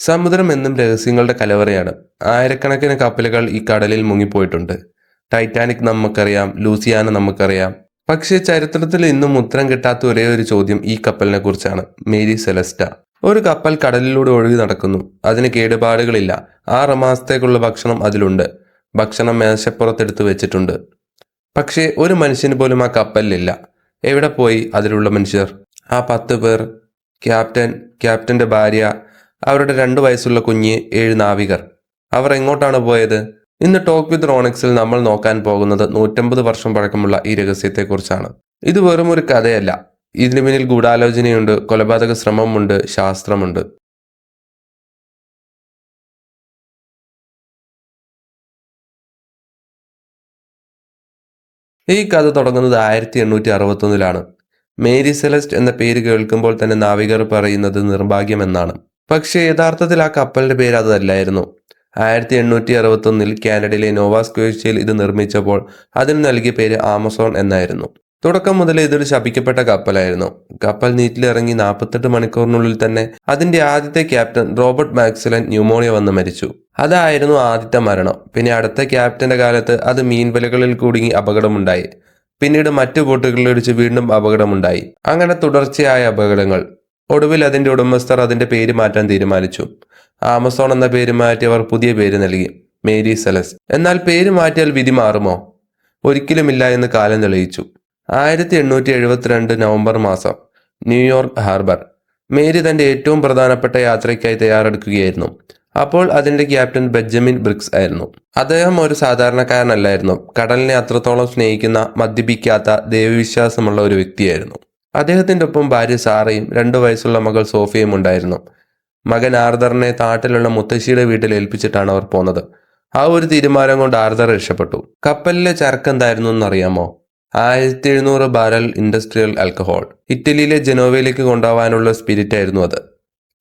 സമുദ്രം എന്നും രഹസ്യങ്ങളുടെ കലവറയാണ്. ആയിരക്കണക്കിന് കപ്പലുകൾ ഈ കടലിൽ മുങ്ങിപ്പോയിട്ടുണ്ട്. ടൈറ്റാനിക് നമുക്കറിയാം, ലൂസിയാന നമുക്കറിയാം. പക്ഷേ ചരിത്രത്തിൽ ഇന്നും ഉത്തരം കിട്ടാത്ത ഒരേ ഒരു ചോദ്യം ഈ കപ്പലിനെ കുറിച്ചാണ്. Mary Celesta. ഒരു കപ്പൽ കടലിലൂടെ ഒഴുകി നടക്കുന്നു. അതിന് കേടുപാടുകളില്ല. 6 മാസത്തേക്കുള്ള ഭക്ഷണം അതിലുണ്ട്. ഭക്ഷണം മേശപ്പുറത്തെടുത്ത് വെച്ചിട്ടുണ്ട്. പക്ഷേ ഒരു മനുഷ്യന് പോലും ആ കപ്പലിലില്ല. എവിടെ പോയി അതിലുള്ള മനുഷ്യർ? ആ 10 പേർ, ക്യാപ്റ്റൻ, ക്യാപ്റ്റന്റെ ഭാര്യ, അവരുടെ 2 വയസ്സുള്ള കുഞ്ഞ്, 7 നാവികർ. അവർ എങ്ങോട്ടാണ് പോയത്? ഇന്ന് ടോക്ക് വിത്ത് റോണിക്സിൽ നമ്മൾ നോക്കാൻ പോകുന്നത് 150 വർഷം പഴക്കമുള്ള ഈ രഹസ്യത്തെക്കുറിച്ചാണ്. ഇത് വെറും ഒരു കഥയല്ല. ഇതിനു പിന്നിൽ ഗൂഢാലോചനയുണ്ട്, കൊലപാതക ശ്രമമുണ്ട്, ശാസ്ത്രമുണ്ട്. ഈ കഥ തുടങ്ങുന്നത് 1861-ലാണ്. മേരി സെലസ്റ്റ് എന്ന പേര് കേൾക്കുമ്പോൾ തന്നെ നാവികർ പറയുന്നത് നിർഭാഗ്യമെന്നാണ്. പക്ഷേ യഥാർത്ഥത്തിൽ ആ കപ്പലിന്റെ പേര് അതല്ലായിരുന്നു. 1861-ൽ കാനഡയിലെ നോവാ സ്കോഷ്യയിൽ ഇത് നിർമ്മിച്ചപ്പോൾ അതിന് നൽകിയ പേര് ആമസോൺ എന്നായിരുന്നു. തുടക്കം മുതൽ ഇതൊരു ശപിക്കപ്പെട്ട കപ്പലായിരുന്നു. കപ്പൽ നീറ്റിലിറങ്ങി 48 മണിക്കൂറിനുള്ളിൽ തന്നെ അതിന്റെ ആദ്യത്തെ ക്യാപ്റ്റൻ റോബർട്ട് മാക്സ്വെൽ ന്യൂമോണിയ വന്ന് മരിച്ചു. അതായിരുന്നു ആദ്യത്തെ മരണം. പിന്നെ അടുത്ത ക്യാപ്റ്റന്റെ കാലത്ത് അത് മീൻവലകളിൽ കുടുങ്ങി അപകടമുണ്ടായി. പിന്നീട് മറ്റു ബോട്ടുകളിലിടിച്ച് വീണ്ടും അപകടമുണ്ടായി. അങ്ങനെ തുടർച്ചയായ അപകടങ്ങൾ. ഒടുവിൽ അതിന്റെ ഉടമസ്ഥർ അതിന്റെ പേര് മാറ്റാൻ തീരുമാനിച്ചു. ആമസോൺ എന്ന പേര് മാറ്റി അവർ പുതിയ പേര് നൽകി, മേരി സെലസ്റ്റ്. എന്നാൽ പേര് മാറ്റിയാൽ വിധി മാറുമോ? ഒരിക്കലുമില്ല എന്ന് കാലം തെളിയിച്ചു. 1872 നവംബർ മാസം, ന്യൂയോർക്ക് ഹാർബർ. മേരി തന്റെ ഏറ്റവും പ്രധാനപ്പെട്ട യാത്രയ്ക്കായി തയ്യാറെടുക്കുകയായിരുന്നു. അപ്പോൾ അതിന്റെ ക്യാപ്റ്റൻ ബെഞ്ചമിൻ ബ്രിക്സ് ആയിരുന്നു. അദ്ദേഹം ഒരു സാധാരണക്കാരനല്ലായിരുന്നു. കടലിനെ അത്രത്തോളം സ്നേഹിക്കുന്ന, മദ്യപിക്കാത്ത, ദൈവവിശ്വാസമുള്ള ഒരു വ്യക്തിയായിരുന്നു. അദ്ദേഹത്തിന്റെ ഒപ്പം ഭാര്യ സാറയും 2 വയസ്സുള്ള മകൾ സോഫിയയും ഉണ്ടായിരുന്നു. മകൻ ആർതറിനെ നാട്ടിലുള്ള മുത്തശ്ശിയുടെ വീട്ടിൽ ഏൽപ്പിച്ചിട്ടാണ് അവർ പോന്നത്. ആ ഒരു തീരുമാനം കൊണ്ട് ആർതർ രക്ഷപ്പെട്ടു. കപ്പലിലെ ചരക്ക് എന്തായിരുന്നു എന്നറിയാമോ? 1700 ബാരൽ ഇൻഡസ്ട്രിയൽ ആൽക്കഹോൾ. ഇറ്റലിയിലെ ജനോവയിലേക്ക് കൊണ്ടുപോകാനുള്ള സ്പിരിറ്റ് ആയിരുന്നു അത്.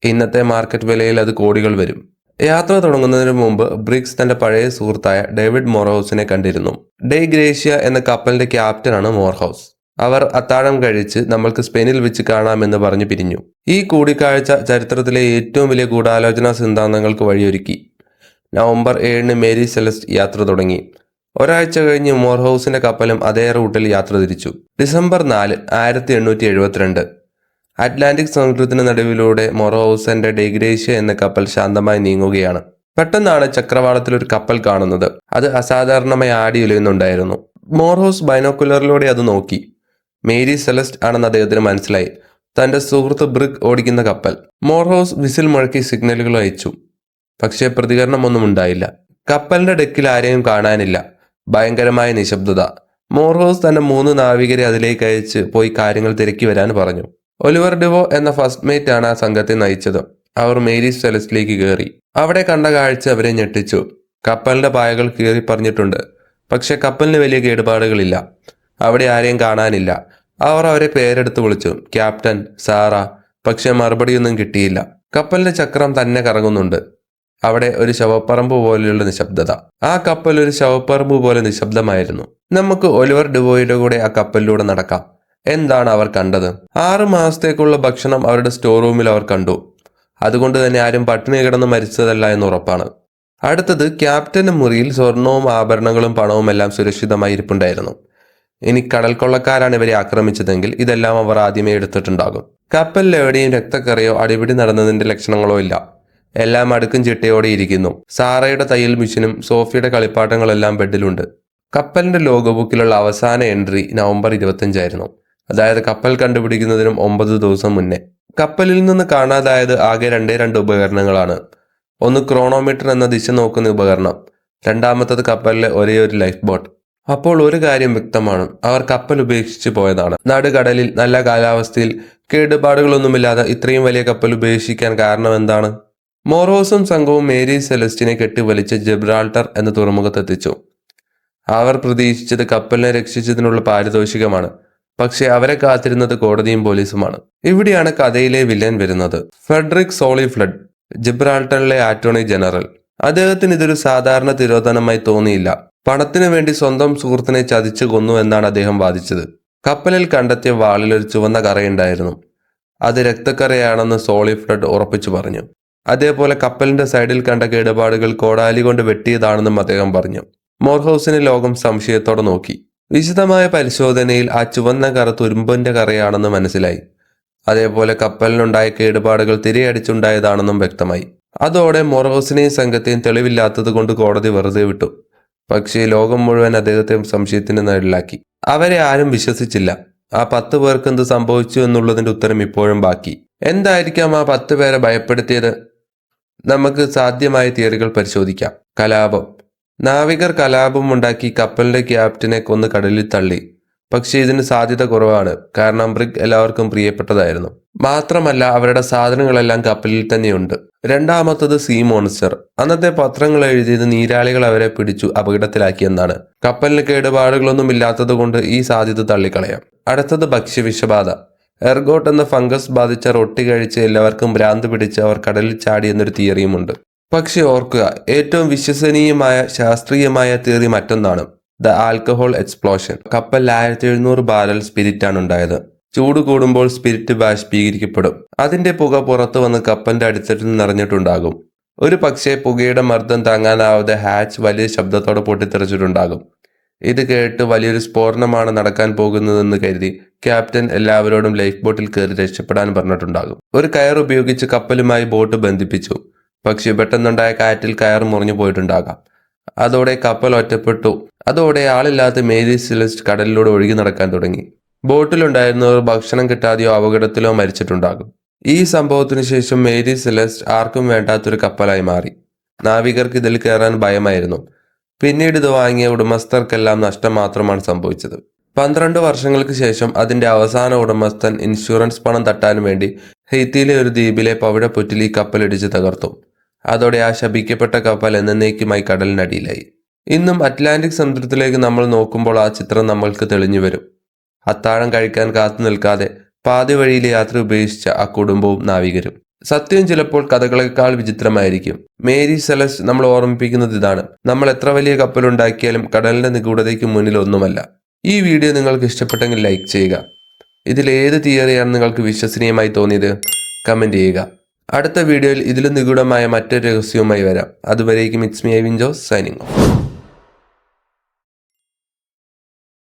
ഇന്നത്തെ മാർക്കറ്റ് വിലയിൽ അത് കോടികൾ വരും. യാത്ര തുടങ്ങുന്നതിന് മുമ്പ് ബ്രിക്സ് തന്റെ പഴയ സുഹൃത്തായ ഡേവിഡ് മോർഹൌസിനെ കണ്ടിരുന്നു. ഡേ ഗ്രേഷ്യ എന്ന കപ്പലിന്റെ ക്യാപ്റ്റനാണ് മോർഹൌസ്. അവർ അത്താഴം കഴിച്ച് നമ്മൾക്ക് സ്പെയിനിൽ വെച്ച് കാണാമെന്ന് പറഞ്ഞു പിരിഞ്ഞു. ഈ കൂടിക്കാഴ്ച ചരിത്രത്തിലെ ഏറ്റവും വലിയ ഗൂഢാലോചനാ സിദ്ധാന്തങ്ങൾക്ക് വഴിയൊരുക്കി. നവംബർ 7-ന് മേരി സെലസ്റ്റ് യാത്ര തുടങ്ങി. ഒരാഴ്ച കഴിഞ്ഞ് മോർഹൌസിന്റെ കപ്പലും അതേ റൂട്ടിൽ യാത്ര തിരിച്ചു. ഡിസംബർ 4, 1872. അറ്റ്ലാന്റിക് സമുദ്രത്തിന് നടുവിലൂടെ മോർഹൌസിന്റെ ഡേഗ്രേഷ്യ എന്ന കപ്പൽ ശാന്തമായി നീങ്ങുകയാണ്. പെട്ടെന്നാണ് ചക്രവാളത്തിൽ ഒരു കപ്പൽ കാണുന്നത്. അത് അസാധാരണമായി ആടിയുലയുന്നുണ്ടായിരുന്നു. മോർഹൌസ് ബൈനോക്കുലറിലൂടെ അത് നോക്കി. മേരി സെലസ്റ്റ് ആണെന്ന് അദ്ദേഹത്തിന് മനസ്സിലായി. തന്റെ സുഹൃത്ത് ബ്രിക് ഓടിക്കുന്ന കപ്പൽ. മോർഹൌസ് വിസിൽ മുഴക്കി സിഗ്നലുകൾ അയച്ചു. പക്ഷേ പ്രതികരണമൊന്നും ഉണ്ടായില്ല. കപ്പലിന്റെ ഡെക്കിൽ ആരെയും കാണാനില്ല. ഭയങ്കരമായ നിശബ്ദത. മോർഹൌസ് തന്റെ 3 നാവികരെ അതിലേക്ക് അയച്ച് പോയി കാര്യങ്ങൾ തിരക്കി വരാൻ പറഞ്ഞു. ഒലിവർ ഡിവോ എന്ന ഫസ്റ്റ് മേറ്റ് ആണ് ആ സംഘത്തെ നയിച്ചത്. അവർ മേരി സെലസ്റ്റിലേക്ക് കയറി. അവിടെ കണ്ട കാഴ്ച അവരെ ഞെട്ടിച്ചു. കപ്പലിന്റെ പായകൾ കീറി പറഞ്ഞിട്ടുണ്ട്. പക്ഷെ കപ്പലിന് വലിയ കേടുപാടുകളില്ല. അവിടെ ആരെയും കാണാനില്ല. അവർ അവരെ പേരെടുത്ത് വിളിച്ചു, ക്യാപ്റ്റൻ, സാറ. പക്ഷെ മറുപടിയൊന്നും കിട്ടിയില്ല. കപ്പലിന്റെ ചക്രം തന്നെ കറങ്ങുന്നുണ്ട്. അവിടെ ഒരു ശവപ്പറമ്പ് പോലെയുള്ള നിശബ്ദത. ആ കപ്പൽ ഒരു ശവപ്പറമ്പ് പോലെ നിശബ്ദമായിരുന്നു. നമുക്ക് ഒലിവർ ഡിവോയുടെ കൂടെ ആ കപ്പലിലൂടെ നടക്കാം. എന്താണ് അവർ കണ്ടത്? 6 മാസത്തേക്കുള്ള ഭക്ഷണം അവരുടെ സ്റ്റോർ റൂമിൽ അവർ കണ്ടു. അതുകൊണ്ട് തന്നെ ആരും പട്ടിണി കിടന്ന് മരിച്ചതല്ല എന്ന് ഉറപ്പാണ്. അടുത്തത്, ക്യാപ്റ്റന്റെ മുറിയിൽ സ്വർണവും ആഭരണങ്ങളും പണവും എല്ലാം സുരക്ഷിതമായി ഇരിപ്പുണ്ടായിരുന്നു. ഇനി കടൽ കൊള്ളക്കാരാണ് ഇവരെ ആക്രമിച്ചതെങ്കിൽ ഇതെല്ലാം അവർ ആദ്യമേ എടുത്തിട്ടുണ്ടാകും. കപ്പലിൽ എവിടെയും രക്തക്കറിയോ അടിപിടി നടന്നതിന്റെ ലക്ഷണങ്ങളോ ഇല്ല. എല്ലാം അടുക്കും ചിട്ടയോടെ ഇരിക്കുന്നു. സാറയുടെ തയ്യൽ മെഷീനും സോഫിയുടെ കളിപ്പാട്ടങ്ങളെല്ലാം ബെഡിലുണ്ട്. കപ്പലിന്റെ ലോഗോ ബുക്കിലുള്ള അവസാന എൻട്രി നവംബർ 25 ആയിരുന്നു. അതായത് കപ്പൽ കണ്ടുപിടിക്കുന്നതിനും 9 ദിവസം മുന്നേ. കപ്പലിൽ നിന്ന് കാണാതായത് ആകെ 2 ഉപകരണങ്ങളാണ്. ഒന്ന് ക്രോണോമീറ്റർ എന്ന ദിശ നോക്കുന്ന ഉപകരണം. രണ്ടാമത്തത് കപ്പലിലെ ഒരേ ഒരു ലൈഫ് ബോട്ട്. അപ്പോൾ ഒരു കാര്യം വ്യക്തമാണ്, അവർ കപ്പൽ ഉപേക്ഷിച്ച് പോയതാണ്. നടുകടലിൽ നല്ല കാലാവസ്ഥയിൽ കേടുപാടുകളൊന്നുമില്ലാതെ ഇത്രയും വലിയ കപ്പൽ ഉപേക്ഷിക്കാൻ കാരണം എന്താണ്? മോർഹൌസും സംഘവും മേരി സെലസ്റ്റിനെ കെട്ടിവലിച്ച് ജിബ്രാൾട്ടർ എന്ന തുറമുഖത്തെത്തിച്ചു. അവർ പ്രതീക്ഷിച്ചത് കപ്പലിനെ രക്ഷിച്ചതിനുള്ള പാരിതോഷികമാണ്. പക്ഷെ അവരെ കാത്തിരുന്നത് കോടതിയും പോലീസുമാണ്. ഇവിടെയാണ് കഥയിലെ വില്ലൻ വരുന്നത്. ഫ്രെഡറിക് സോളിഫ്ലഡ്, ജിബ്രാൾട്ടറിലെ അറ്റോർണി ജനറൽ. അദ്ദേഹത്തിന് ഇതൊരു സാധാരണ തിരോധനമായി തോന്നിയില്ല. പണത്തിനു വേണ്ടി സ്വന്തം സുഹൃത്തിനെ ചതിച്ചു കൊന്നു എന്നാണ് അദ്ദേഹം വാദിച്ചത്. കപ്പലിൽ കണ്ടെത്തിയ വാളിൽ ഒരു ചുവന്ന കറയുണ്ടായിരുന്നു. അത് രക്തക്കറയാണെന്ന് സോളിഫ്ലഡ് ഉറപ്പിച്ചു പറഞ്ഞു. അതേപോലെ കപ്പലിന്റെ സൈഡിൽ കണ്ട കേടുപാടുകൾ കോടാലി കൊണ്ട് വെട്ടിയതാണെന്നും അദ്ദേഹം പറഞ്ഞു. മോർഹൌസിനെ ലോകം സംശയത്തോടെ നോക്കി. വിശദമായ പരിശോധനയിൽ ആ ചുവന്ന കറ തുരുമ്പിന്റെ കറയാണെന്ന് മനസ്സിലായി. അതേപോലെ കപ്പലിനുണ്ടായ കേടുപാടുകൾ തിരയടിച്ചുണ്ടായതാണെന്നും വ്യക്തമായി. അതോടെ മോർഹൌസിനെയും സംഘത്തെയും തെളിവില്ലാത്തത് കൊണ്ട് കോടതി വെറുതെ വിട്ടു. പക്ഷേ ലോകം മുഴുവൻ അദ്ദേഹത്തെ സംശയത്തിന് നിഴലിലാക്കി. അവരെ ആരും വിശ്വസിച്ചില്ല. ആ 10 പേർക്ക് എന്ത് സംഭവിച്ചു എന്നുള്ളതിന്റെ ഉത്തരം ഇപ്പോഴും ബാക്കി. എന്തായിരിക്കാം ആ 10 പേരെ ഭയപ്പെടുത്തിയത്? നമുക്ക് സാധ്യമായ തിയറികൾ പരിശോധിക്കാം. കലാപം. നാവികർ കലാപം ഉണ്ടാക്കി കപ്പലിന്റെ ക്യാപ്റ്റനെ കൊന്ന് കടലിൽ തള്ളി. പക്ഷേ ഇതിന് സാധ്യത കുറവാണ്. കാരണം ബ്രിഗ് എല്ലാവർക്കും പ്രിയപ്പെട്ടതായിരുന്നു. മാത്രമല്ല അവരുടെ സാധനങ്ങളെല്ലാം കപ്പലിൽ തന്നെയുണ്ട്. രണ്ടാമത്തത് സീ മോൺസ്റ്റർ. അന്നത്തെ പത്രങ്ങൾ എഴുതിയത് നീരാളികൾ അവരെ പിടിച്ചു അപകടത്തിലാക്കിയെന്നാണ്. കപ്പലിന് കേടുപാടുകളൊന്നും ഇല്ലാത്തത് കൊണ്ട് ഈ സാധ്യത തള്ളിക്കളയാം. അടുത്തത് ഭക്ഷ്യവിഷബാധ. എർഗോട്ട് എന്ന ഫംഗസ് ബാധിച്ച റൊട്ടി കഴിച്ച് എല്ലാവർക്കും ഭ്രാന്ത് പിടിച്ച് അവർ കടലിൽ ചാടി എന്നൊരു തിയറിയുമുണ്ട്. പക്ഷെ ഓർക്കുക, ഏറ്റവും വിശ്വസനീയമായ ശാസ്ത്രീയമായ തിയറി മറ്റൊന്നാണ്. The alcohol explosion. കപ്പലിൽ 1700 ബാരൽ സ്പിരിറ്റാണ് ഉണ്ടായത്. ചൂട് കൂടുമ്പോൾ സ്പിരിറ്റ് ബാഷ്പീകരിക്കപ്പെടും. അതിന്റെ പുക പുറത്തു വന്ന് കപ്പലിന്റെ അടിത്തട്ടിൽ നിറഞ്ഞിട്ടുണ്ടാകും. ഒരു പക്ഷേ പുകയുടെ മർദ്ദം താങ്ങാനാവാതെ ഹാച്ച് വലിയ ശബ്ദത്തോടെ പൊട്ടിത്തെറിച്ചിട്ടുണ്ടാകും. ഇത് കേട്ട് വലിയൊരു സ്ഫോടനമാണ് നടക്കാൻ പോകുന്നതെന്ന് കരുതി ക്യാപ്റ്റൻ എല്ലാവരോടും ലൈഫ് ബോട്ടിൽ കയറി രക്ഷപ്പെടാൻ പറഞ്ഞിട്ടുണ്ടാകും. ഒരു കയർ ഉപയോഗിച്ച് കപ്പലുമായി ബോട്ട് ബന്ധിപ്പിച്ചു. പക്ഷെ പെട്ടെന്നുണ്ടായ കാറ്റിൽ കയർ മുറിഞ്ഞു പോയിട്ടുണ്ടാകാം. അതോടെ കപ്പൽ ഒറ്റപ്പെട്ടു. അതോടെ ആളില്ലാത്ത മേരി സെലസ്റ്റ് കടലിലൂടെ ഒഴുകി നടക്കാൻ തുടങ്ങി. ബോട്ടിലുണ്ടായിരുന്നവർ ഭക്ഷണം കിട്ടാതെയോ അപകടത്തിലോ മരിച്ചിട്ടുണ്ടാകും. ഈ സംഭവത്തിനു ശേഷം മേരി സെലസ്റ്റ് ആർക്കും വേണ്ടാത്തൊരു കപ്പലായി മാറി. നാവികർക്ക് ഇതിൽ കയറാൻ ഭയമായിരുന്നു. പിന്നീട് ഇത് വാങ്ങിയ ഉടമസ്ഥർക്കെല്ലാം നഷ്ടം മാത്രമാണ് സംഭവിച്ചത്. 12 വർഷങ്ങൾക്ക് ശേഷം അതിന്റെ അവസാന ഉടമസ്ഥൻ ഇൻഷുറൻസ് പണം തട്ടാൻ വേണ്ടി ഹെയ്ത്തിയിലെ ഒരു ദ്വീപിലെ പവിഴപ്പുറ്റിൽ ഈ കപ്പലിടിച്ച് തകർത്തു. അതോടെ ആ ശപിക്കപ്പെട്ട കപ്പൽ എന്നേക്കുമായി കടലിനടിയിലായി. ഇന്നും അറ്റ്ലാന്റിക് സമുദ്രത്തിലേക്ക് നമ്മൾ നോക്കുമ്പോൾ ആ ചിത്രം നമ്മൾക്ക് തെളിഞ്ഞു വരും. അത്താഴം കഴിക്കാൻ കാത്തു നിൽക്കാതെ പാതി വഴിയിലെ യാത്ര ഉപേക്ഷിച്ച ആ കുടുംബവും നാവികരും. സത്യം ചിലപ്പോൾ കഥകളെക്കാൾ വിചിത്രമായിരിക്കും. മേരി സെലസ്റ്റ് നമ്മൾ ഓർമ്മിപ്പിക്കുന്നത് ഇതാണ്: നമ്മൾ എത്ര വലിയ കപ്പലുണ്ടാക്കിയാലും കടലിന്റെ നിഗൂഢതയ്ക്ക് മുന്നിൽ ഒന്നുമല്ല. ഈ വീഡിയോ നിങ്ങൾക്ക് ഇഷ്ടപ്പെട്ടെങ്കിൽ ലൈക്ക് ചെയ്യുക. ഇതിൽ ഏത് തിയറിയാണ് നിങ്ങൾക്ക് വിശ്വസനീയമായി തോന്നിയത്? കമന്റ് ചെയ്യുക. അടുത്ത വീഡിയോയിൽ ഇതിലും നിഗൂഢമായ മറ്റൊരു രഹസ്യവുമായി വരാം. അതുവരേക്കും it's me Ivin Jose signing of.